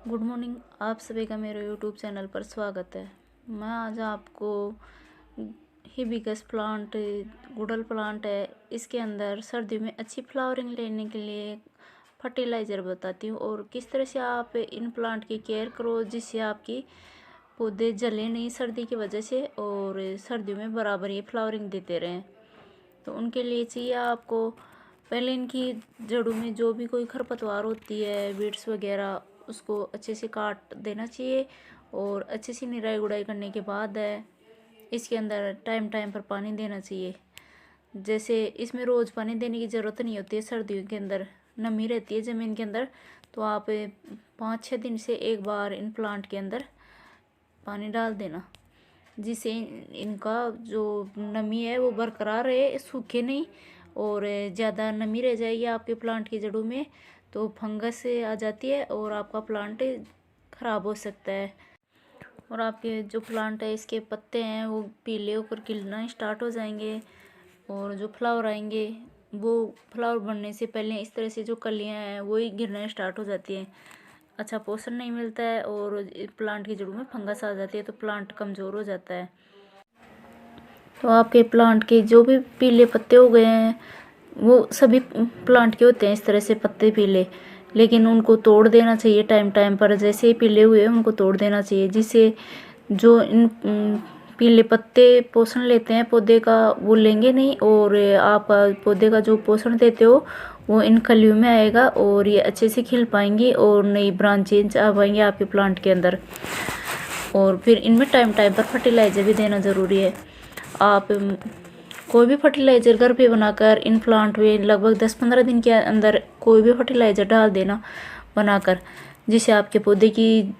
Good morning. आप सभी का मेरे यूट्यूब चैनल पर स्वागत है। मैं आज आपको हिबिस्कस प्लांट, गुड़हल प्लांट है, इसके अंदर सर्दियों में अच्छी फ्लावरिंग लेने के लिए फर्टिलाइज़र बताती हूँ और किस तरह से आप इन प्लांट की केयर करो जिससे आपकी पौधे जले नहीं सर्दी की वजह से और सर्दियों में बराबर ये फ्लावरिंग देते रहें। तो उनके लिए चाहिए आपको पहले इनकी जड़ों में जो भी कोई खरपतवार होती है, वीड्स वगैरह, उसको अच्छे से काट देना चाहिए और अच्छे से निराई गुड़ाई करने के बाद इसके अंदर टाइम टाइम पर पानी देना चाहिए। जैसे इसमें रोज़ पानी देने की ज़रूरत नहीं होती है, सर्दियों के अंदर नमी रहती है ज़मीन के अंदर, तो आप 5-6 दिन से एक बार इन प्लांट के अंदर पानी डाल देना, जिससे इनका जो नमी है वो बरकरार रहे, सूखे नहीं। और ज़्यादा नमी रह जाएगी आपके प्लांट की जड़ों में तो फंगस आ जाती है और आपका प्लांट ख़राब हो सकता है। और आपके जो प्लांट है इसके पत्ते हैं वो पीले होकर खिलना स्टार्ट हो जाएंगे और जो फ्लावर आएंगे वो फ्लावर बनने से पहले इस तरह से जो कलियां हैं वही गिरना स्टार्ट हो जाती हैं। अच्छा पोषण नहीं मिलता है और प्लांट की जड़ों में फंगस आ जाती है तो प्लांट कमज़ोर हो जाता है। तो आपके प्लांट के जो भी पीले पत्ते हो गए हैं वो सभी प्लांट के होते हैं इस तरह से पत्ते पीले, लेकिन उनको तोड़ देना चाहिए टाइम टाइम पर। जैसे ही पीले हुए उनको तोड़ देना चाहिए, जिससे जो इन पीले पत्ते पोषण लेते हैं पौधे का वो लेंगे नहीं और आप पौधे का जो पोषण देते हो वो इन कलियों में आएगा और ये अच्छे से खिल पाएंगी और नई ब्रांचेज आ पाएंगी आपके प्लांट के अंदर। और फिर इनमें टाइम टाइम पर फर्टिलाइज़र भी देना ज़रूरी है। आप कोई भी फर्टिलाइज़र घर पे बनाकर इन प्लांट में लगभग 10-15 दिन के अंदर कोई भी फर्टिलाइज़र डाल देना बनाकर, जिससे आपके पौधे की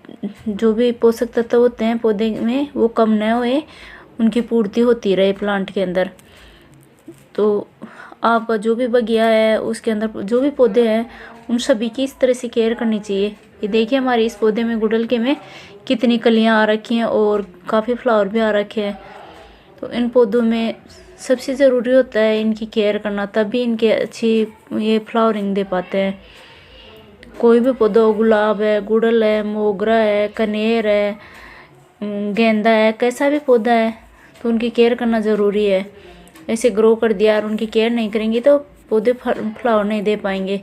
जो भी पोषक तत्व होते हैं पौधे में वो कम न होए, उनकी पूर्ति होती रहे प्लांट के अंदर। तो आपका जो भी बगिया है उसके अंदर जो भी पौधे हैं उन सभी की इस तरह से केयर करनी चाहिए। ये देखिए हमारे इस पौधे में गुड़हल के में कितनी कलियां आ रखी हैं और काफ़ी फ्लावर भी आ रखे हैं। तो इन पौधों में सबसे ज़रूरी होता है इनकी केयर करना, तभी इनके अच्छी ये फ्लावरिंग दे पाते हैं। कोई भी पौधा हो, गुलाब है, गुड़हल है, मोगरा है, कनेर है, गेंदा है, कैसा भी पौधा है तो उनकी केयर करना ज़रूरी है। ऐसे ग्रो कर दिया और उनकी केयर नहीं करेंगे तो पौधे फ्लावर नहीं दे पाएंगे।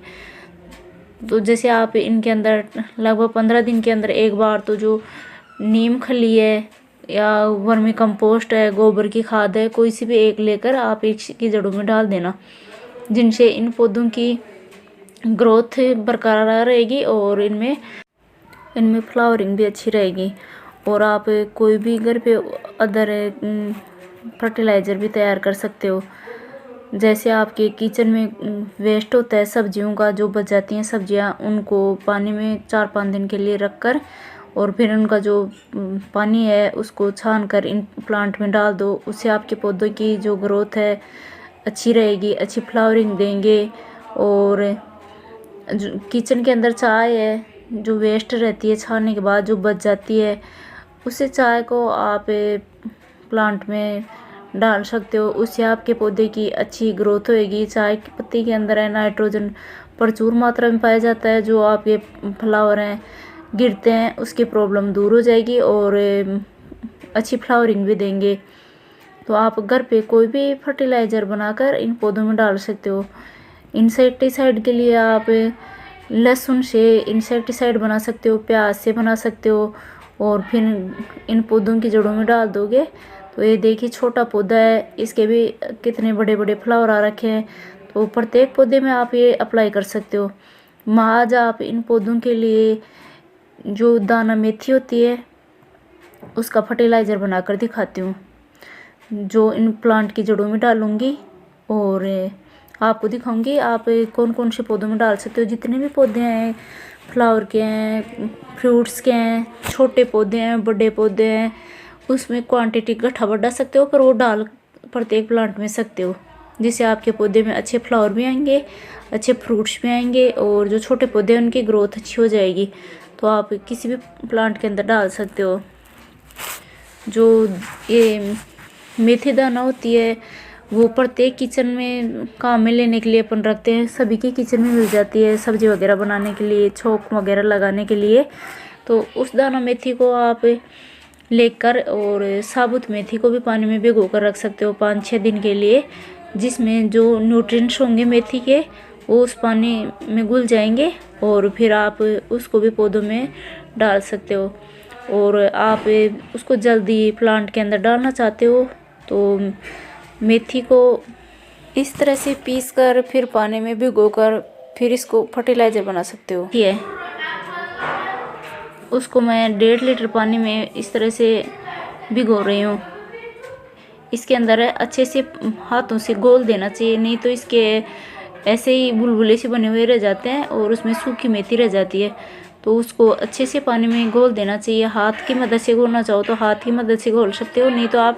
तो जैसे आप इनके अंदर लगभग 15 दिन के अंदर एक बार तो जो नीम खली है या वर्मी कंपोस्ट है, गोबर की खाद है, कोई सी भी एक लेकर आप इसकी जड़ों में डाल देना, जिनसे इन पौधों की ग्रोथ बरकरार रहेगी और इनमें फ्लावरिंग भी अच्छी रहेगी। और आप कोई भी घर पे अदर फर्टिलाइज़र भी तैयार कर सकते हो। जैसे आपके किचन में वेस्ट होता है सब्जियों का, जो बच जाती हैं सब्जियां, उनको पानी में 4-5 दिन के लिए रखकर और फिर उनका जो पानी है उसको छान कर इन प्लांट में डाल दो। उससे आपके पौधों की जो ग्रोथ है अच्छी रहेगी, अच्छी फ्लावरिंग देंगे। और जो किचन के अंदर चाय है जो वेस्ट रहती है छानने के बाद जो बच जाती है, उससे चाय को आप प्लांट में डाल सकते हो, उससे आपके पौधे की अच्छी ग्रोथ होएगी। चाय की पत्ती के अंदर है नाइट्रोजन प्रचुर मात्रा में पाया जाता है, जो आपके फ्लावर हैं गिरते हैं उसकी प्रॉब्लम दूर हो जाएगी और अच्छी फ्लावरिंग भी देंगे। तो आप घर पे कोई भी फर्टिलाइज़र बनाकर इन पौधों में डाल सकते हो। इंसेक्टिसाइड के लिए आप लहसुन से इंसेक्टिसाइड बना सकते हो, प्याज से बना सकते हो और फिर इन पौधों की जड़ों में डाल दोगे तो ये देखिए छोटा पौधा है, इसके भी कितने बड़े बड़े फ्लावर आ रखे हैं। तो प्रत्येक पौधे में आप ये अप्लाई कर सकते हो। आज आप इन पौधों के लिए जो दाना मेथी होती है उसका फर्टिलाइज़र बनाकर दिखाती हूँ, जो इन प्लांट की जड़ों में डालूंगी और आपको दिखाऊंगी आप कौन कौन से पौधों में डाल सकते हो। जितने भी पौधे हैं, फ्लावर के हैं, फ्रूट्स के हैं, छोटे पौधे हैं, बड़े पौधे हैं, उसमें क्वांटिटी गट्ठा बढ़ा सकते हो, पर वो डाल प्रत्येक प्लांट में सकते हो, जिससे आपके पौधे में अच्छे फ्लावर भी आएंगे, अच्छे फ्रूट्स भी आएंगे और जो छोटे पौधे हैं उनकी ग्रोथ अच्छी हो जाएगी। तो आप किसी भी प्लांट के अंदर डाल सकते हो। जो ये मेथी दाना होती है वो प्रत्येक किचन में काम में लेने के लिए अपन रखते हैं, सभी के किचन में मिल जाती है, सब्जी वगैरह बनाने के लिए, छोंक वगैरह लगाने के लिए तो उस दाना मेथी को आप लेकर और साबुत मेथी को भी पानी में भिगो कर रख सकते हो 5-6 दिन के लिए, जिसमें जो न्यूट्रिएंट्स होंगे मेथी के वो उस पानी में घुल जाएंगे और फिर आप उसको भी पौधों में डाल सकते हो। और आप उसको जल्दी प्लांट के अंदर डालना चाहते हो तो मेथी को इस तरह से पीस कर फिर पानी में भिगोकर फिर इसको फर्टिलाइज़र बना सकते हो। ये उसको मैं 1.5 लीटर पानी में इस तरह से भिगो रही हूँ। इसके अंदर अच्छे से हाथों से घोल देना चाहिए, नहीं तो इसके ऐसे ही बुलबुले से बने हुए रह जाते हैं और उसमें सूखी मेथी रह जाती है। तो उसको अच्छे से पानी में घोल देना चाहिए। हाथ की मदद से घोलना चाहो तो हाथ की मदद से घोल सकते हो, नहीं तो आप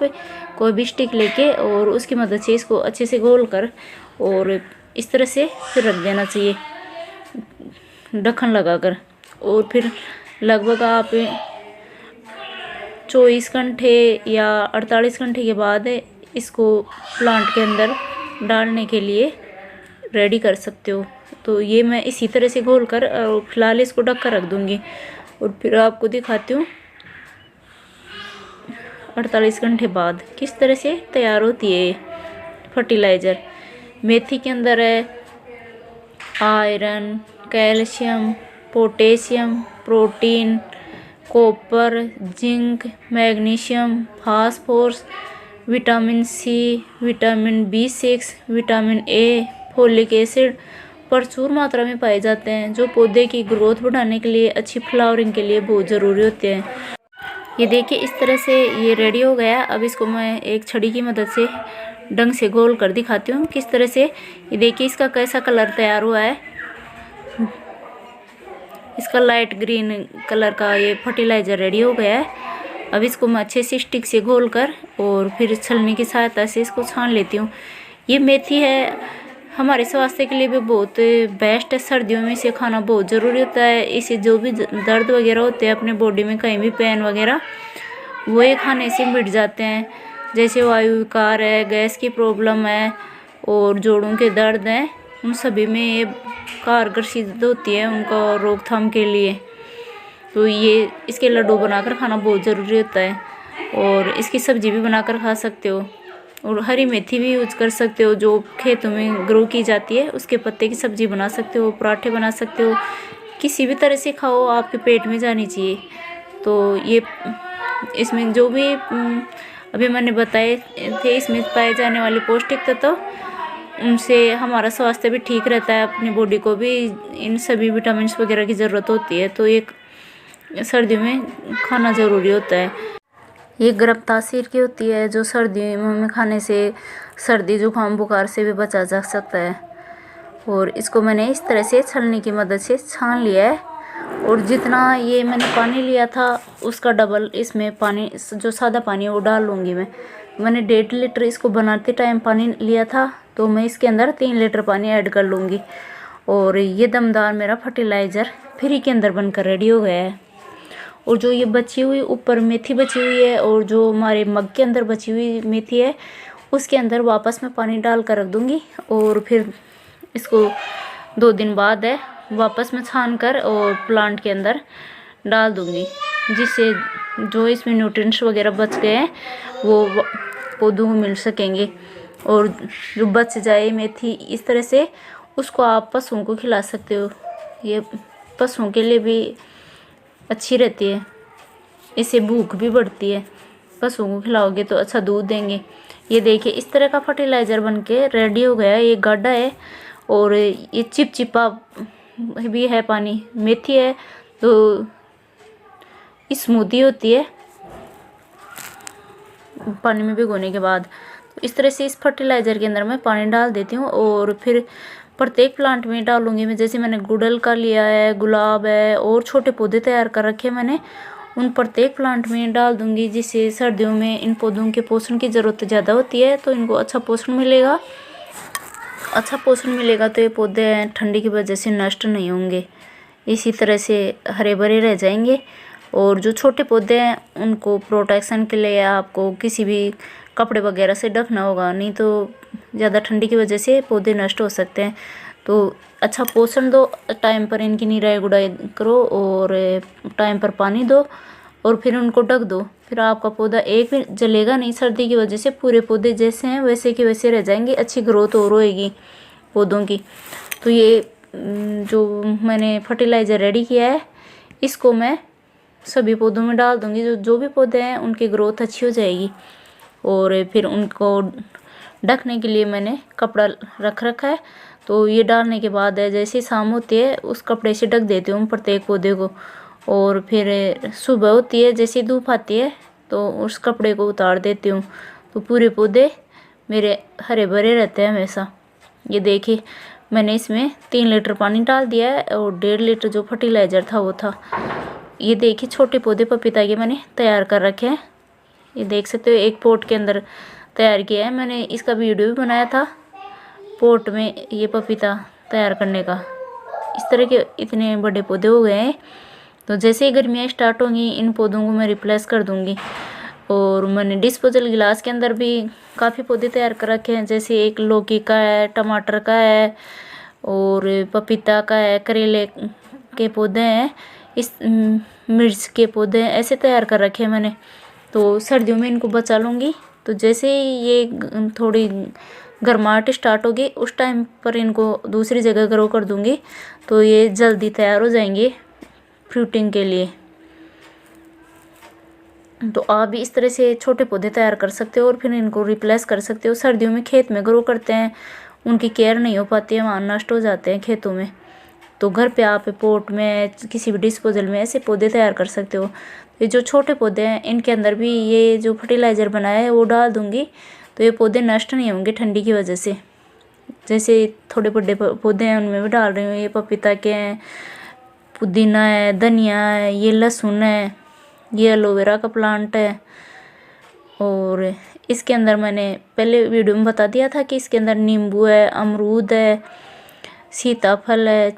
कोई भी स्टिक लेके और उसकी मदद से इसको अच्छे से घोल कर और इस तरह से फिर रख देना चाहिए ढक्कन लगाकर। और फिर लगभग आप 24 घंटे या 48 घंटे के बाद इसको प्लांट के अंदर डालने के लिए रेडी कर सकते हो। तो ये मैं इसी तरह से घोल कर फिलहाल इसको ढक कर रख दूँगी और फिर आपको दिखाती हूँ 48 घंटे बाद किस तरह से तैयार होती है फर्टिलाइज़र। मेथी के अंदर है iron, calcium, potassium, protein, copper, zinc, magnesium, phosphorus, vitamin C, vitamin B6, vitamin A, folic acid प्रचुर मात्रा में पाए जाते हैं, जो पौधे की ग्रोथ बढ़ाने के लिए, अच्छी फ्लावरिंग के लिए बहुत ज़रूरी होते हैं। ये देखिए इस तरह से ये रेडी हो गया। अब इसको मैं एक छड़ी की मदद से ढंग से गोल कर दिखाती हूँ किस तरह से। ये देखिए इसका कैसा कलर तैयार हुआ है। इसका लाइट ग्रीन कलर का ये फर्टिलाइज़र रेडी हो गया है। अब इसको मैं अच्छे से स्टिक से घोल कर और फिर छलनी की सहायता से इसको छान लेती हूँ। ये मेथी है हमारे स्वास्थ्य के लिए भी बहुत बेस्ट है। सर्दियों में इसे खाना बहुत ज़रूरी होता है। इसे जो भी दर्द वगैरह होते हैं अपने बॉडी में, कहीं भी पेन वगैरह, वो ये खाने से मिट जाते हैं। जैसे वायु विकार है, गैस की प्रॉब्लम है और जोड़ों के दर्द हैं, उन सभी में ये कारगर सिद्ध होती है उनका रोकथाम के लिए। तो ये इसके लड्डू बनाकर खाना बहुत ज़रूरी होता है और इसकी सब्ज़ी भी बनाकर खा सकते हो। और हरी मेथी भी यूज कर सकते हो जो खेतों में ग्रो की जाती है, उसके पत्ते की सब्ज़ी बना सकते हो, पराठे बना सकते हो। किसी भी तरह से खाओ, आपके पेट में जानी चाहिए। तो ये इसमें जो भी अभी मैंने बताए थे, इसमें पाए जाने वाले पौष्टिक तत्व, उनसे हमारा स्वास्थ्य भी ठीक रहता है। अपनी बॉडी को भी इन सभी विटामिन वगैरह की ज़रूरत होती है, तो ये सर्दियों में खाना ज़रूरी होता है। ये गर्म तासीर की होती है जो सर्दियों में खाने से सर्दी जुकाम बुखार से भी बचा जा सकता है। और इसको मैंने इस तरह से छलनी की मदद से छान लिया है और जितना ये मैंने पानी लिया था उसका डबल इसमें पानी, जो सादा पानी है वो डाल लूँगी मैं। मैंने 1.5 लीटर इसको बनाते टाइम पानी लिया था, तो मैं इसके अंदर 3 लीटर पानी ऐड कर लूँगी। और ये दमदार मेरा फर्टिलाइज़र फ्री के अंदर बनकर रेडी हो गया है। और जो ये बची हुई ऊपर मेथी बची हुई है और जो हमारे मग के अंदर बची हुई मेथी है, उसके अंदर वापस मैं पानी डाल कर रख दूँगी और फिर इसको 2 दिन बाद है वापस मैं छान कर और प्लांट के अंदर डाल दूँगी, जिससे जो इसमें न्यूट्रिएंट्स वगैरह बच गए हैं वो पौधों को मिल सकेंगे। और जो बच जाए मेथी इस तरह से, उसको आप पशुओं को खिला सकते हो। ये पशुओं के लिए भी अच्छी रहती है, इससे भूख भी बढ़ती है। पशुओं को खिलाओगे तो अच्छा दूध देंगे। ये देखिए इस तरह का फर्टिलाइज़र बनके रेडी हो गया है। ये गड्ढा है और ये चिपचिपा भी है पानी। मेथी है तो स्मूदी होती है पानी में भिगोने के बाद। तो इस तरह से इस फर्टिलाइज़र के अंदर मैं पानी डाल देती हूँ और फिर प्रत्येक प्लांट में डालूंगी मैं। जैसे मैंने गुड़हल का लिया है, गुलाब है और छोटे पौधे तैयार कर रखे मैंने, उन प्रत्येक प्लांट में डाल दूंगी, जिससे सर्दियों में इन पौधों के पोषण की ज़रूरत ज़्यादा होती है, तो इनको अच्छा पोषण मिलेगा। अच्छा पोषण मिलेगा तो ये पौधे ठंडी की वजह से नष्ट नहीं होंगे, इसी तरह से हरे भरे रह जाएंगे। और जो छोटे पौधे हैं उनको प्रोटेक्शन के लिए आपको किसी भी कपड़े वगैरह से ढकना होगा, नहीं तो ज़्यादा ठंडी की वजह से पौधे नष्ट हो सकते हैं। तो अच्छा पोषण दो, टाइम पर इनकी निराई गुड़ाई करो और टाइम पर पानी दो और फिर उनको ढक दो। फिर आपका पौधा एक भी जलेगा नहीं, सर्दी की वजह से पूरे पौधे जैसे हैं वैसे के वैसे रह जाएंगे, अच्छी ग्रोथ और होएगी पौधों की। तो ये जो मैंने फर्टिलाइज़र रेडी किया है इसको मैं सभी पौधों में डाल दूँगी। जो भी पौधे हैं उनकी ग्रोथ अच्छी हो जाएगी। और फिर उनको ढकने के लिए मैंने कपड़ा रख रखा है। तो ये डालने के बाद जैसे ही शाम होती है उस कपड़े से ढक देती हूँ प्रत्येक पौधे को। और फिर सुबह होती है जैसे धूप आती है तो उस कपड़े को उतार देती हूँ। तो पूरे पौधे मेरे हरे भरे रहते हैं हमेशा। ये देखिए मैंने इसमें 3 लीटर पानी डाल दिया है और 1.5 लीटर जो फर्टिलाइज़र था वो था। ये देखिए छोटे पौधे पपीता के मैंने तैयार कर रखे हैं। ये देख सकते हो एक पॉट के अंदर तैयार किया है मैंने, इसका वीडियो भी बनाया था पॉट में ये पपीता तैयार करने का। इस तरह के इतने बड़े पौधे हो गए हैं। तो जैसे ही गर्मियाँ स्टार्ट होंगी इन पौधों को मैं रिप्लेस कर दूँगी। और मैंने डिस्पोजल गिलास के अंदर भी काफ़ी पौधे तैयार कर रखे हैं, जैसे एक लौकी का है, टमाटर का है और पपीता का है, करेले के पौधे हैं, इस मिर्च के पौधे हैं, ऐसे तैयार कर रखे हैं मैंने। तो सर्दियों में इनको बचा लूँगी। तो जैसे ही ये थोड़ी गर्माहट स्टार्ट होगी उस टाइम पर इनको दूसरी जगह ग्रो कर दूँगी। तो ये जल्दी तैयार हो जाएंगे फ्रूटिंग के लिए। तो आप भी इस तरह से छोटे पौधे तैयार कर सकते हो और फिर इनको रिप्लेस कर सकते हो। सर्दियों में खेत में ग्रो करते हैं, उनकी केयर नहीं हो पाती है, वहाँ नष्ट हो जाते हैं खेतों में। तो घर पे आप पॉट में किसी भी डिस्पोजल में ऐसे पौधे तैयार कर सकते हो। ये जो छोटे पौधे हैं इनके अंदर भी ये जो फर्टिलाइज़र बनाया है वो डाल दूँगी। तो ये पौधे नष्ट नहीं होंगे ठंडी की वजह से। जैसे थोड़े बड़े पौधे हैं उनमें भी डाल रही हूँ। ये पपीता के हैं, पुदीना है, धनिया है, ये लहसुन है, ये एलोवेरा का प्लांट है। और इसके अंदर मैंने पहले वीडियो में बता दिया था कि इसके अंदर नींबू है, अमरूद है, सीताफल है,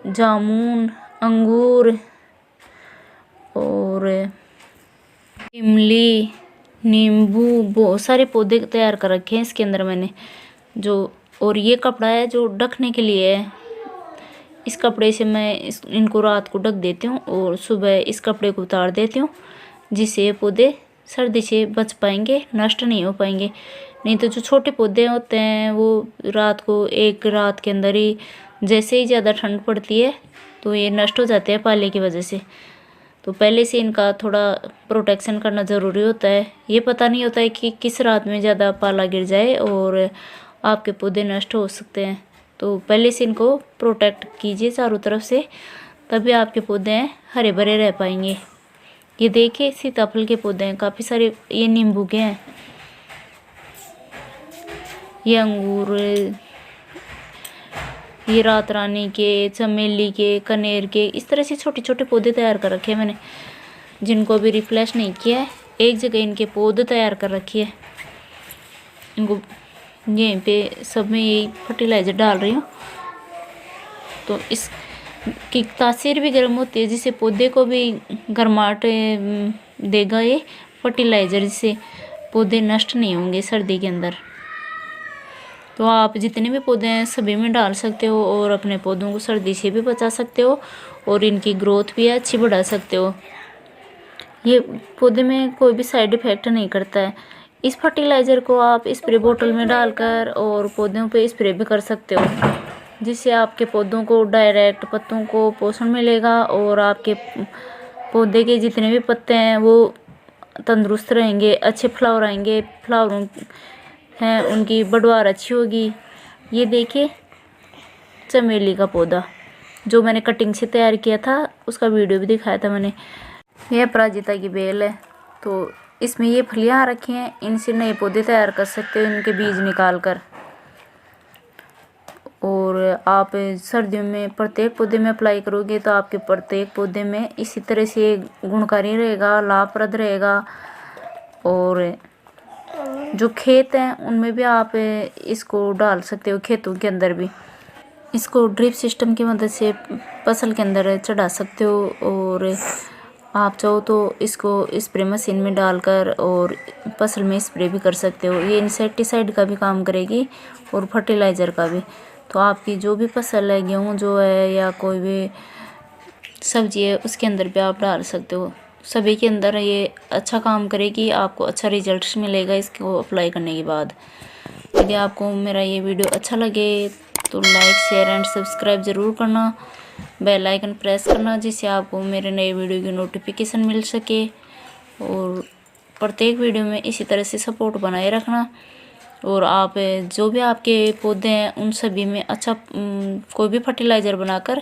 जामुन, अंगूर और इमली, नींबू, बहुत सारे पौधे तैयार कर रखे हैं इसके अंदर मैंने जो। और ये कपड़ा है जो ढकने के लिए है। इस कपड़े से मैं इनको रात को ढक देती हूँ और सुबह इस कपड़े को उतार देती हूँ, जिससे ये पौधे सर्दी से बच पाएंगे, नष्ट नहीं हो पाएंगे। नहीं तो जो छोटे पौधे होते हैं वो रात को एक रात के अंदर ही जैसे ही ज़्यादा ठंड पड़ती है तो ये नष्ट हो जाते हैं पाले की वजह से। तो पहले से इनका थोड़ा प्रोटेक्शन करना ज़रूरी होता है। ये पता नहीं होता है कि किस रात में ज़्यादा पाला गिर जाए और आपके पौधे नष्ट हो सकते हैं। तो पहले से इनको प्रोटेक्ट कीजिए चारों तरफ से, तभी आपके पौधे हैं हरे भरे रह पाएंगे। ये देखिए सीताफल के पौधे हैं काफ़ी सारे, ये नींबू के हैं, ये अंगूर, ये रात रानी के, चमेली के, कनेर के, इस तरह से छोटे छोटे पौधे तैयार कर रखे हैं मैंने, जिनको अभी रिप्लेस नहीं किया है। एक जगह इनके पौधे तैयार कर रखी है। इनको यहीं पे सब में यही फर्टिलाइज़र डाल रही हूँ। तो इस की तासीर भी गर्म होती है, जिससे पौधे को भी गर्माहट देगा ये फर्टिलाइज़र, जिससे पौधे नष्ट नहीं होंगे सर्दी के अंदर। तो आप जितने भी पौधे हैं सभी में डाल सकते हो और अपने पौधों को सर्दी से भी बचा सकते हो और इनकी ग्रोथ भी अच्छी बढ़ा सकते हो। ये पौधे में कोई भी साइड इफ़ेक्ट नहीं करता है। इस फर्टिलाइज़र को आप स्प्रे बोतल में डालकर और पौधों पे स्प्रे भी कर सकते हो, जिससे आपके पौधों को डायरेक्ट पत्तों को पोषण मिलेगा और आपके पौधे के जितने भी पत्ते हैं वो तंदुरुस्त रहेंगे, अच्छे फ्लावर आएंगे, फ्लावरों हैं उनकी बढ़वार अच्छी होगी। ये देखिए चमेली का पौधा जो मैंने कटिंग से तैयार किया था, उसका वीडियो भी दिखाया था मैंने। यह अपराजिता की बेल है। तो इसमें ये फलियाँ रखी हैं, इनसे नए पौधे तैयार कर सकते हो इनके बीज निकाल कर। और आप सर्दियों में प्रत्येक पौधे में अप्लाई करोगे तो आपके प्रत्येक पौधे में इसी तरह से गुणकारी रहेगा, लाभप्रद रहेगा। और जो खेत हैं उनमें भी आप इसको डाल सकते हो, खेतों के अंदर भी इसको ड्रिप सिस्टम की मदद से फसल के अंदर चढ़ा सकते हो। और आप चाहो तो इसको स्प्रे मशीन में डालकर और फसल में स्प्रे भी कर सकते हो। ये इंसेक्टिसाइड का भी काम करेगी और फर्टिलाइज़र का भी। तो आपकी जो भी फसल है, गेहूँ जो है या कोई भी सब्जी है, उसके अंदर भी आप डाल सकते हो। सभी के अंदर ये अच्छा काम करेगी, आपको अच्छा रिजल्ट मिलेगा इसको अप्लाई करने के बाद। यदि आपको मेरा ये वीडियो अच्छा लगे तो लाइक शेयर एंड सब्सक्राइब ज़रूर करना, बेल आइकन प्रेस करना, जिससे आपको मेरे नए वीडियो की नोटिफिकेशन मिल सके। और प्रत्येक वीडियो में इसी तरह से सपोर्ट बनाए रखना। और आप जो भी आपके पौधे हैं उन सभी में अच्छा कोई भी फर्टिलाइज़र बनाकर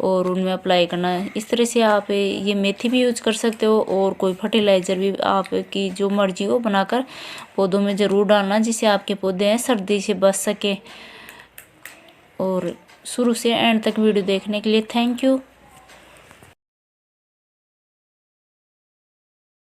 और उनमें अप्लाई करना है। इस तरह से आप ये मेथी भी यूज कर सकते हो और कोई फर्टिलाइज़र भी आपकी जो मर्जी हो बनाकर पौधों में ज़रूर डालना, जिससे आपके पौधे हैं सर्दी से बच सके। और शुरू से एंड तक वीडियो देखने के लिए थैंक यू।